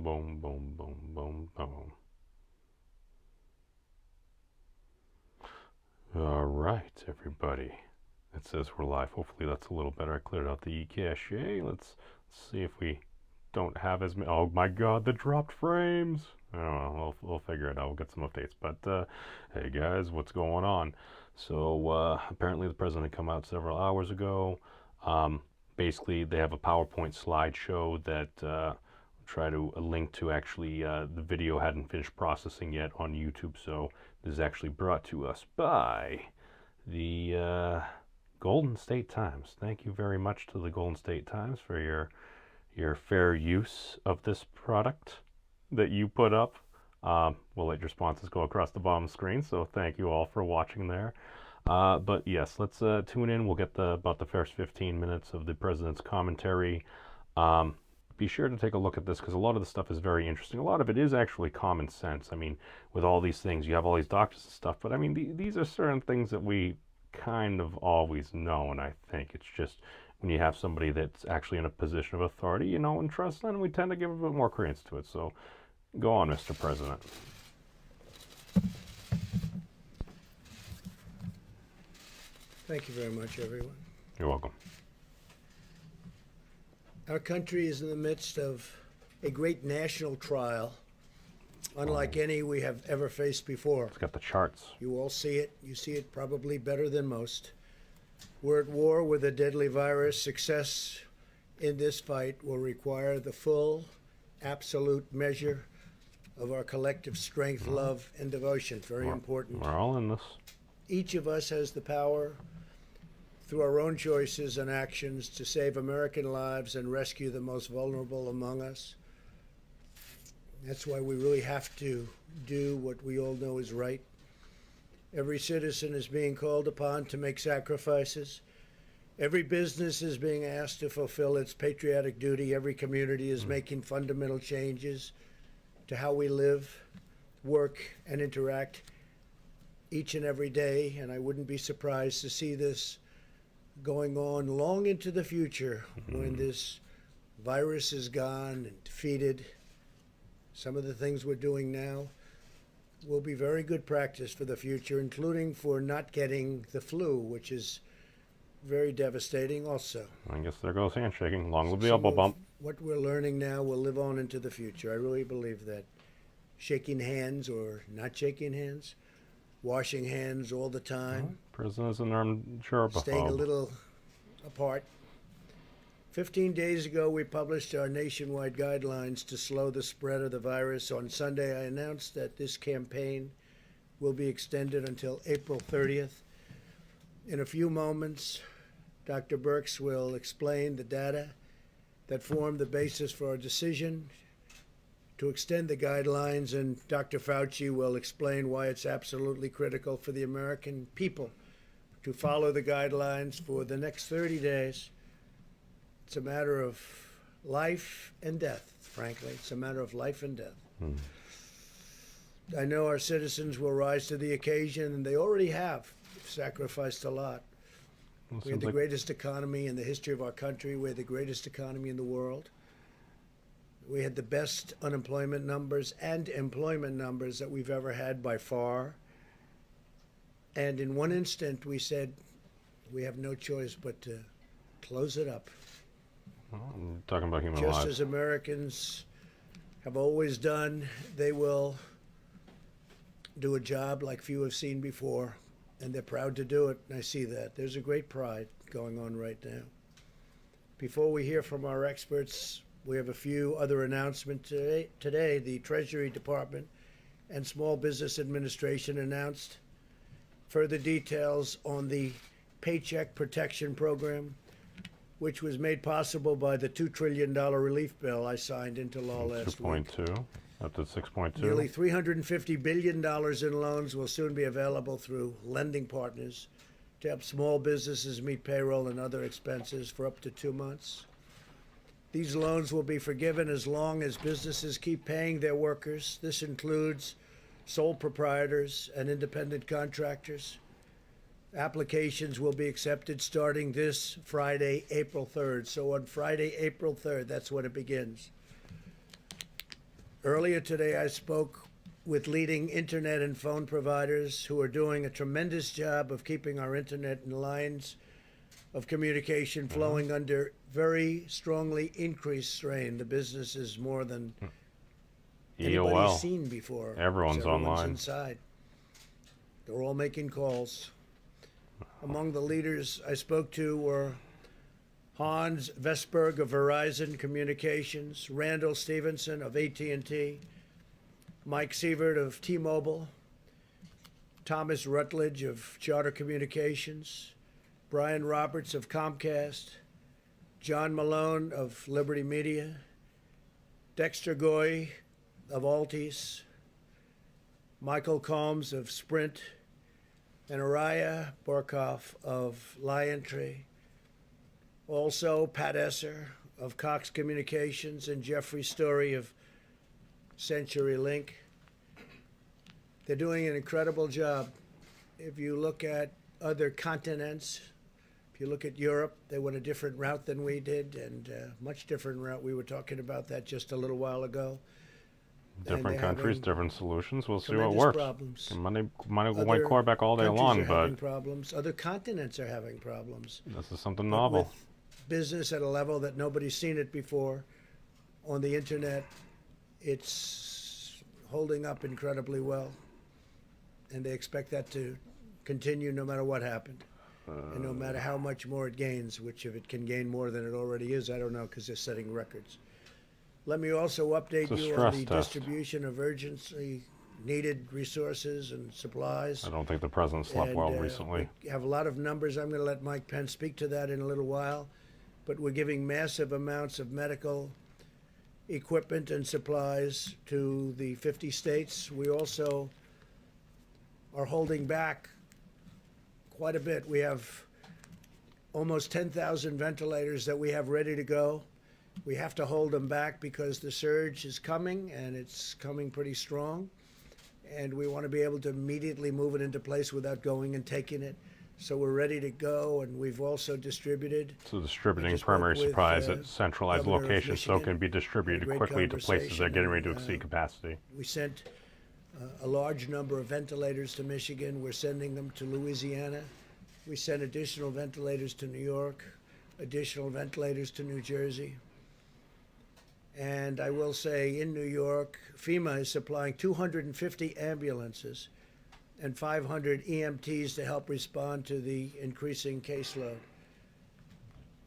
boom, boom, boom, boom, boom. All right, everybody. It says we're live. Hopefully that's a little better. I cleared out the cache. Let's see if we don't have as many. Oh my God, the dropped frames. I don't know. We'll figure it out. We'll get some updates. But hey guys, what's going on? So apparently the president come out several hours ago. Basically, they have a PowerPoint slideshow that try to link to. Actually, the video hadn't finished processing yet on YouTube, so this is actually brought to us by the Golden State Times. Thank you very much to the Golden State Times for your fair use of this product that you put up. We'll let your responses go across the bottom of the screen, so thank you all for watching there. But yes, let's tune in. We'll get about the first 15 minutes of the president's commentary. Be sure to take a look at this because a lot of the stuff is very interesting. A lot of it is actually common sense. I mean, with all these things, you have all these doctors and stuff, but I mean, these are certain things that we kind of always know, and I think it's just when you have somebody that's actually in a position of authority, you know, and trust, then we tend to give a bit more credence to it. So go on, Mr. President. Thank you very much, everyone. You're welcome. Our country is in the midst of a great national trial, unlike any we have ever faced before. It's got the charts. You all see it. You see it probably better than most. We're at war with a deadly virus. Success in this fight will require the full, absolute measure of our collective strength, love, and devotion. Very important. We're all in this. Each of us has the power, through our own choices and actions, to save American lives and rescue the most vulnerable among us. That's why we really have to do what we all know is right. Every citizen is being called upon to make sacrifices. Every business is being asked to fulfill its patriotic duty. Every community is making fundamental changes to how we live, work, and interact each and every day. And I wouldn't be surprised to see this going on long into the future when this virus is gone and defeated. Some of the things we're doing now will be very good practice for the future, including for not getting the flu, which is very devastating also. I guess there goes handshaking. Long live the elbow bump. What we're learning now will live on into the future. I really believe that. Shaking hands or not shaking hands, washing hands all the time, President's an armed germaphobe. staying a little apart. 15 days ago, we published our nationwide guidelines to slow the spread of the virus. On Sunday, I announced that this campaign will be extended until April 30th. In a few moments, Dr. Birx will explain the data that formed the basis for our decision to extend the guidelines, and Dr. Fauci will explain why it's absolutely critical for the American people to follow the guidelines for the next 30 days. It's a matter of life and death, frankly. It's a matter of life and death. I know our citizens will rise to the occasion, and they already have sacrificed a lot. We have the greatest economy in the history of our country. We're the greatest economy in the world. We had the best unemployment numbers and employment numbers that we've ever had by far. And in one instant, we said, we have no choice but to close it up. I'm talking about human Just lives. as Americans have always done, they will do a job like few have seen before, and they're proud to do it, and I see that. There's a great pride going on right now. Before we hear from our experts, we have a few other announcements today. The Treasury Department and Small Business Administration announced further details on the Paycheck Protection Program, which was made possible by the $2 trillion relief bill I signed into law last week. 2.2, up to 6.2. Nearly $350 billion in loans will soon be available through lending partners to help small businesses meet payroll and other expenses for up to 2 months. These loans will be forgiven as long as businesses keep paying their workers. This includes sole proprietors and independent contractors. Applications will be accepted starting this Friday, April 3rd. So on Friday, April 3rd, that's when it begins. Earlier today, I spoke with leading internet and phone providers who are doing a tremendous job of keeping our internet and lines of communication flowing under very strongly increased strain. The business is more than anybody's EOL. seen before. Everyone's Everyone's online. inside. They're all making calls. Among the leaders I spoke to were Hans Vestberg of Verizon Communications, Randall Stevenson of AT&T, Mike Sievert of T-Mobile, Thomas Rutledge of Charter Communications, Brian Roberts of Comcast, John Malone of Liberty Media, Dexter Goy of Altice, Michael Combs of Sprint, and Araya Borkoff of Liontree. Also, Pat Esser of Cox Communications and Jeffrey Story of CenturyLink. They're doing an incredible job. If you look at other continents, if you look at Europe, they went a different route than we did, and a much different route. We were talking about that just a little while ago. Different countries, different solutions. We'll see what Tremendous works. problems. Money go white Other quarterback all day countries long, are but having problems. Other continents are having problems. this is something But novel. with business at a level that nobody's seen it before on the internet, it's holding up incredibly well. And they expect that to continue no matter what happened. And no matter how much more it gains, which if it can gain more than it already is, I don't know, because they're setting records. Let me also update It's a you on stress the test. distribution of urgently needed resources and supplies. I don't think the president slept well recently. We have a lot of numbers. I'm going to let Mike Pence speak to that in a little while. But we're giving massive amounts of medical equipment and supplies to the 50 states. We also are holding back quite a bit. We have almost 10,000 ventilators that we have ready to go. We have to hold them back because the surge is coming, and it's coming pretty strong. And we want to be able to immediately move it into place without going and taking it. So we're ready to go, and we've also distributed. So distributing just primary spoke with, supplies at centralized Governor of locations so it Michigan. can be distributed Great quickly to places that are getting ready to conversation, exceed capacity. We sent a large number of ventilators to Michigan. We're sending them to Louisiana. We sent additional ventilators to New York, additional ventilators to New Jersey. And I will say in New York, FEMA is supplying 250 ambulances and 500 EMTs to help respond to the increasing caseload.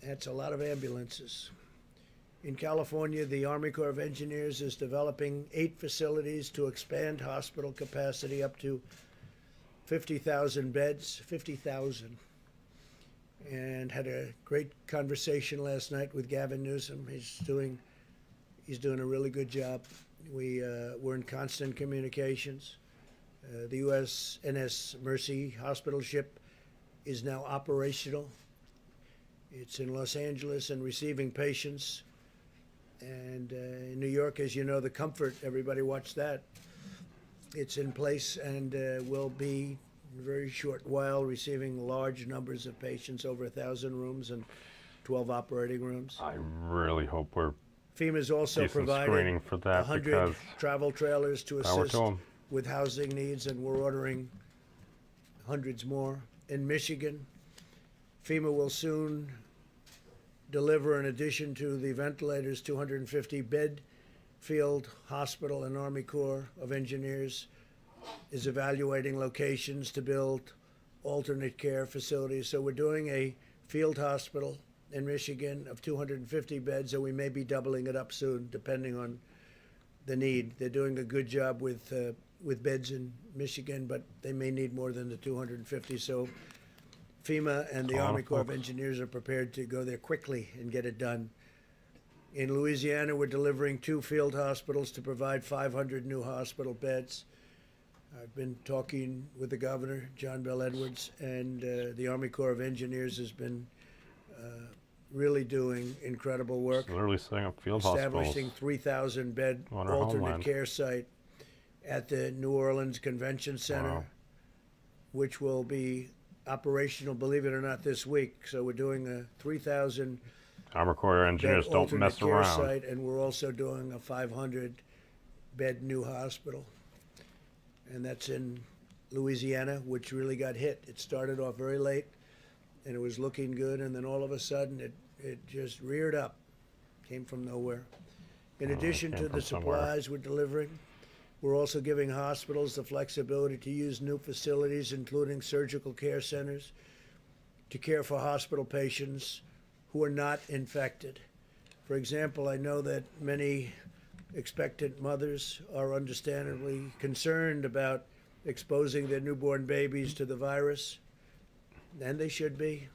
That's a lot of ambulances. In California, the Army Corps of Engineers is developing 8 facilities to expand hospital capacity up to 50,000 beds, 50,000. And had a great conversation last night with Gavin Newsom. He's doing a really good job. We're in constant communications. The USNS Mercy hospital ship is now operational. It's in Los Angeles and receiving patients. And in New York, as you know, the Comfort, everybody watched that. It's in place and will be in a very short while receiving large numbers of patients, over 1,000 rooms and 12 operating rooms. I really hope we're FEMA is also decent providing screening for that 100 because travel trailers to power assist to 'em. with housing needs, and we're ordering hundreds more. In Michigan, FEMA will soon deliver, in addition to the ventilators, 250-bed field hospital, and Army Corps of Engineers is evaluating locations to build alternate care facilities. So we're doing a field hospital in Michigan of 250 beds, and we may be doubling it up soon, depending on the need. They're doing a good job with beds in Michigan, but they may need more than the 250. So FEMA and the Army Corps of Engineers are prepared to go there quickly and get it done. In Louisiana, we're delivering 2 field hospitals to provide 500 new hospital beds. I've been talking with the governor, John Bell Edwards, and the Army Corps of Engineers has been really doing incredible work. Literally setting up field Establishing hospitals 3,000 bed on our alternate homeland. care site at the New Orleans Convention Center, Wow. which will be operational, believe it or not, this week. So we're doing a 3,000 Army Corps bed engineers don't alternate mess care around. site, and we're also doing a 500 bed new hospital, and that's in Louisiana, which really got hit. It started off very late, and it was looking good, and then all of a sudden it just reared up, came from nowhere. In addition came to from the somewhere. supplies we're delivering, we're also giving hospitals the flexibility to use new facilities, including surgical care centers, to care for hospital patients who are not infected. For example, I know that many expectant mothers are understandably concerned about exposing their newborn babies to the virus, and they should be.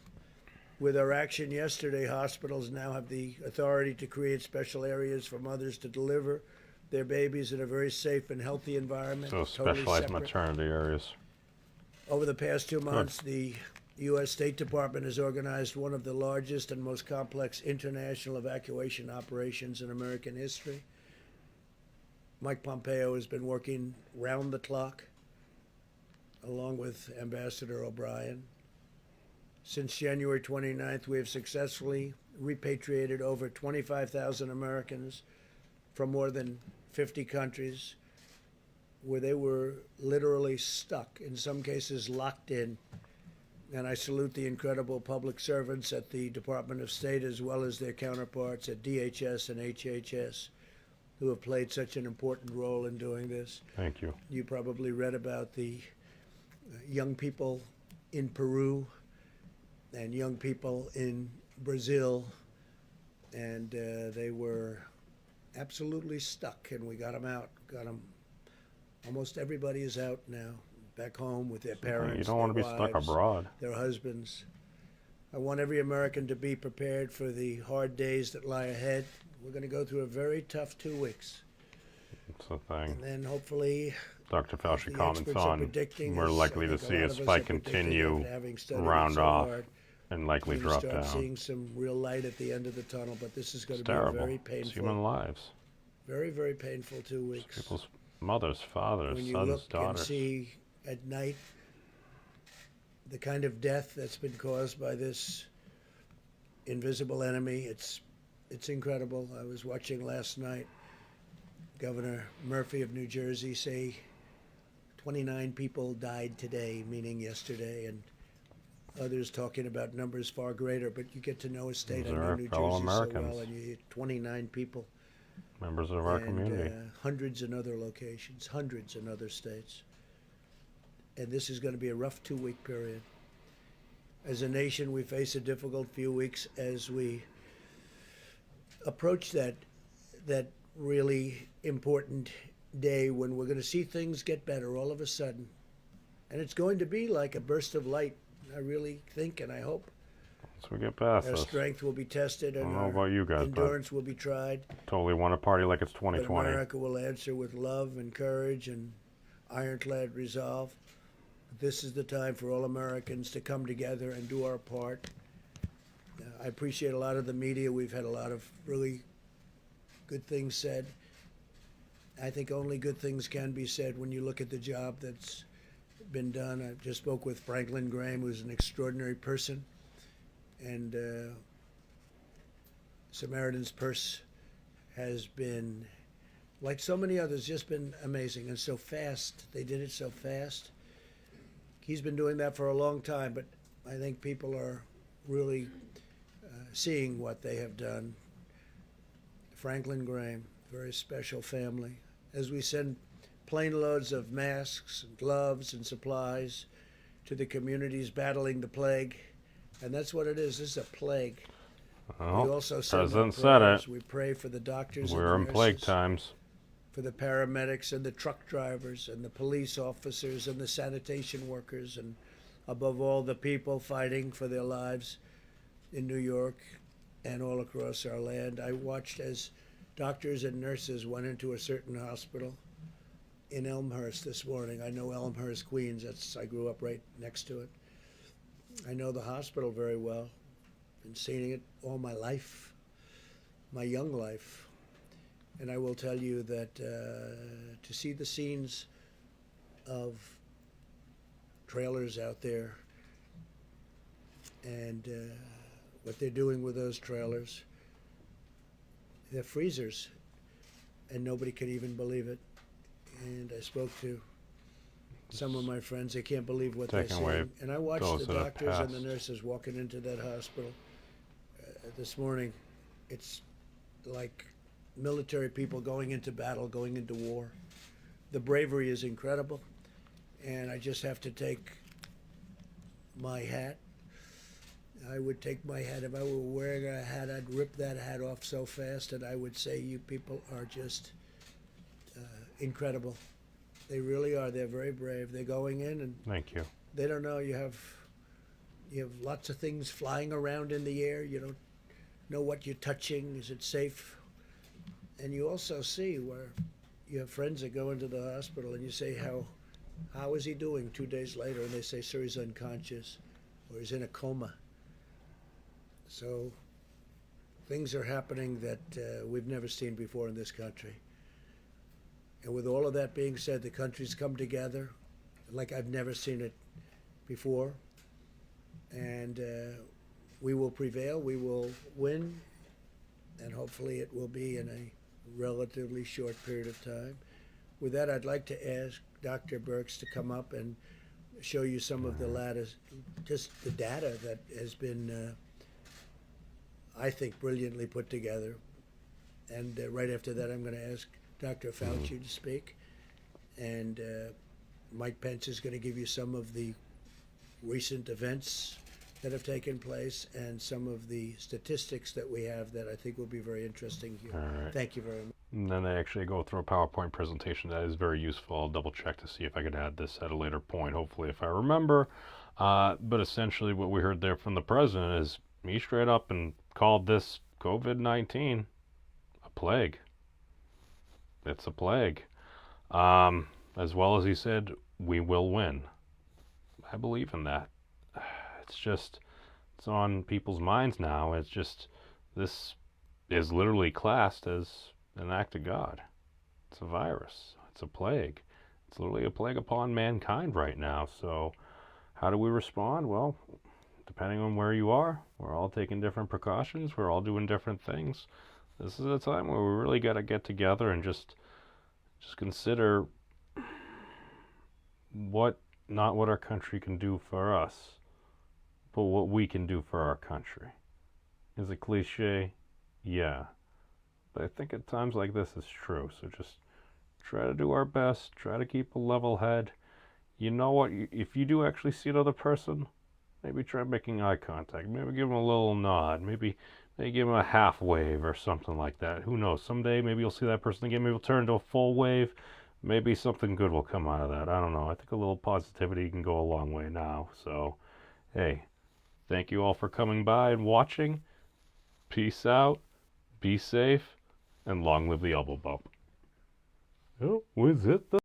With our action yesterday, hospitals now have the authority to create special areas for mothers to deliver their babies in a very safe and healthy environment, So totally specialized separate. maternity areas. Over the past 2 months, the U.S. State Department has organized one of the largest and most complex international evacuation operations in American history. Mike Pompeo has been working round the clock, along with Ambassador O'Brien. Since January 29th, we have successfully repatriated over 25,000 Americans from more than 50 countries where they were literally stuck, in some cases locked in. And I salute the incredible public servants at the Department of State as well as their counterparts at DHS and HHS who have played such an important role in doing this. Thank you. You probably read about the young people in Peru and young people in Brazil, and they were absolutely stuck, and we got them out. Got them. Almost everybody is out now, back home with their parents. You don't want to be their stuck wives, abroad. their husbands. I want every American to be prepared for the hard days that lie ahead. We're going to go through a very tough 2 weeks, That's the thing. and then hopefully Dr. Fauci the comments experts are on predicting we're is, likely I to think see lot a of us spike are predicting continue, after having studied round it so off, hard, and likely we're drop going to start down. seeing some real light at the end of the tunnel, but this is going It's to be a terrible. very It's painful, human lives. very, very painful 2 It's weeks. people's mothers, fathers, When you sons, look and daughters. see at night the kind of death that's been caused by this invisible enemy, it's incredible. I was watching last night Governor Murphy of New Jersey say 29 people died today, meaning yesterday, and others talking about numbers far greater. But you get to know a state. Those I are know our New fellow Jersey so Americans. well, and you hear 29 people, Members of our and community. hundreds in other locations, hundreds in other states. And this is going to be a rough 2-week period. As a nation, we face a difficult few weeks as we approach that really important day when we're going to see things get better all of a sudden. And it's going to be like a burst of light, I really think and I hope. So we get past Our this. strength will be tested I and don't know our about you guys, but endurance will be tried. totally want to party like it's But 2020. America will answer with love and courage and ironclad resolve. This is the time for all Americans to come together and do our part. I appreciate a lot of the media. We've had a lot of really good things said. I think only good things can be said when you look at the job that's been done. I just spoke with Franklin Graham, who's an extraordinary person. And Samaritan's Purse has been, like so many others, just been amazing and so fast. They did it so fast. He's been doing that for a long time, but I think people are really seeing what they have done. Franklin Graham, very special family. As we send plane loads of masks and gloves and supplies to the communities battling the plague, and that's what it is. This is a plague. We Well, also send our President said prayers. it. We pray for the doctors We're and in the plague nurses, times. for the paramedics and the truck drivers and the police officers and the sanitation workers, and above all, the people fighting for their lives in New York and all across our land. I watched as doctors and nurses went into a certain hospital in Elmhurst this morning. I know Elmhurst, Queens. I grew up right next to it. I know the hospital very well. Been seeing it all my life, my young life. And I will tell you that to see the scenes of trailers out there and what they're doing with those trailers, they're freezers, and nobody can even believe it. and I spoke to some of my friends. They can't believe what they're Taking away seeing. And I watched those the that have doctors and the passed. nurses walking into that hospital this morning. It's like military people going into battle, going into war. The bravery is incredible, and I just have to take my hat. I would take my hat. If I were wearing a hat, I'd rip that hat off so fast, and I would say, you people are just incredible. They really are. They're very brave. They're going in, and Thank you. they don't know. You have lots of things flying around in the air. You don't know what you're touching. Is it safe? And you also see where you have friends that go into the hospital, and you say, how is he doing 2 days later? And they say, sir, he's unconscious, or he's in a coma. So things are happening that we've never seen before in this country. And with all of that being said, the country's come together like I've never seen it before. And we will prevail, we will win, and hopefully it will be in a relatively short period of time. With that, I'd like to ask Dr. Birx to come up and show you some of the latest, just the data that has been, I think, brilliantly put together. And right after that, I'm going to ask Dr. Fauci to speak. And Mike Pence is going to give you some of the recent events that have taken place and some of the statistics that we have that I think will be very interesting here. All right. Thank you very much. And then they actually go through a PowerPoint presentation that is very useful. I'll double check to see if I could add this at a later point, hopefully if I remember. But essentially what we heard there from the president is he straight up and called this COVID-19 a plague. It's a plague. As well as he said, we will win. I believe in that. It's on people's minds now. It's just, this is literally classed as an act of God. It's a virus. It's a plague. It's literally a plague upon mankind right now. So how do we respond? Well, depending on where you are, we're all taking different precautions. We're all doing different things. This is a time where we really got to get together and just consider not what our country can do for us, but what we can do for our country. Is it cliche? Yeah. But I think at times like this is true. So just try to do our best. Try to keep a level head. You know what? If you do actually see another person, maybe try making eye contact. Maybe give them a little nod. Maybe give them a half wave or something like that. Who knows? Someday maybe you'll see that person again. Maybe it'll turn into a full wave. Maybe something good will come out of that. I don't know. I think a little positivity can go a long way now. So, hey, thank you all for coming by and watching. Peace out. Be safe. And long live the elbow bump. Oh, was it the